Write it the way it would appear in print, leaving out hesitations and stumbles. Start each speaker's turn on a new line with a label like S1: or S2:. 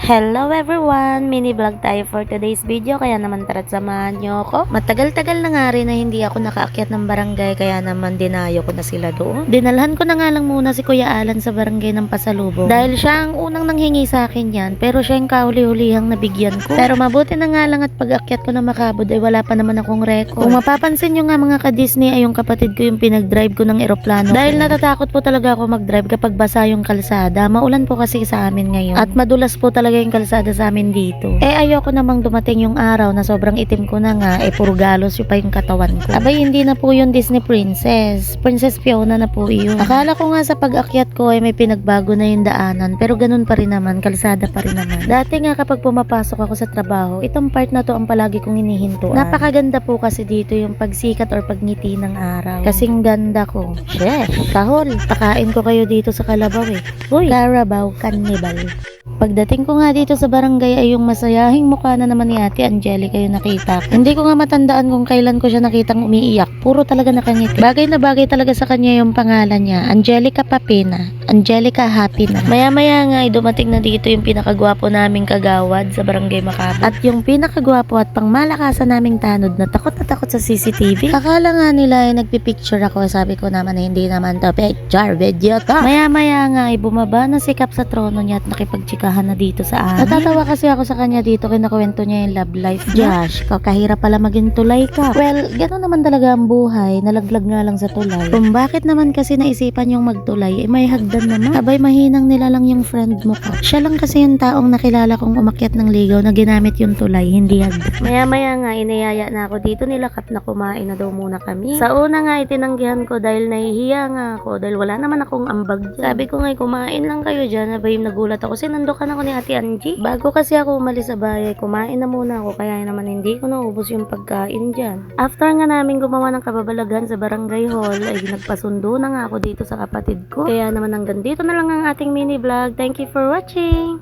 S1: Hello everyone! Mini vlog tayo for today's video, kaya naman tara't samahan nyo ako. Matagal-tagal na nga rin na hindi ako nakaakyat ng barangay, kaya naman dinayo ko na sila doon. Dinalhan ko na nga lang muna si Kuya Alan sa barangay ng pasalubong. Dahil siya ang unang nanghingi sa akin yan, pero siya yung kahuli-hulihang nabigyan ko. Pero mabuti na nga lang at pag-akyat ko na Makabud ay wala pa naman akong record. Kung mapapansin nyo nga mga ka-Disney ay yung kapatid ko yung pinag-drive ko ng eroplano. Dahil natatakot po talaga ako mag-drive kapag basa yung kalsada. Maulan po kasi sa amin ngayon. At madulas po talaga yung kalsada sa amin dito. Ayoko namang dumating yung araw na sobrang itim ko na nga, puro galos yung pa yung katawan ko. Abay, hindi na po yung Disney Princess. Princess Fiona na po yun. Akala ko nga sa pag-akyat ko ay may pinagbago na yung daanan, pero ganun pa rin naman, kalsada pa rin naman. Dati nga kapag pumapasok ako sa trabaho, itong part na to ang palagi kong inihintuan. Napakaganda po kasi dito yung pagsikat or pagngiti ng araw. Kasing ganda ko. Sheesh, kahol. Pakain ko kayo dito sa Kalabaw Uy, Carabao Cannibal. Pagdating ko nga dito sa barangay ay yung masayahing mukha na naman ni Ate Angelica yung nakita ko. Hindi ko nga matandaan kung kailan ko siya nakitang umiiyak. Puro talaga nakangiti. Bagay na bagay talaga sa kanya yung pangalan niya. Angelica Papina. Angelica Happy na. Maya-maya nga ay dumating na dito yung pinakagwapo naming kagawad sa barangay Makabud. At yung pinakagwapo at pangmalakasan naming tanod na takot sa CCTV. Akala nga nila ay nagpipicture ako. Sabi ko naman na hindi naman to picture video to. Maya-maya nga ay bumaba na sikap sa trono niya at nakipagtsikahan na dito sa amin. Natatawa kasi ako sa kanya dito, kinakwento niya yung love life niya. Josh, kakahirap pala maging tulay ka. Well, gano'n naman talaga ang buhay. Nalaglag nga lang sa tulay. Kung bakit naman kasi naisipan yung magtulay, may hagdan naman. Abay, mahinang nila lang yung friend mo ko. Siya lang kasi yung taong nakilala kong umakyat ng ligaw na ginamit yung tulay, hindi hagdan. Maya-maya nga, inayaya na ako dito, nilakap na kumain na daw muna kami. Sa una nga, itinanggihan ko dahil nahihiya nga ako, dahil wala naman akong ambag dyan. Sabi ko nga, kumain lang kayo dyan. Abay, nagulat ako, sinandokan ako ni Ate Angie. Bago kasi ako umalis sa bahay, kumain na muna ako, kaya naman hindi ko naubos yung pagkain dyan. After nga namin gumawa ng kababalagan sa barangay hall, ay nagpasundo na nga ako dito sa kapatid ko. Kaya naman hanggang dito na lang ang ating mini vlog. Thank you for watching!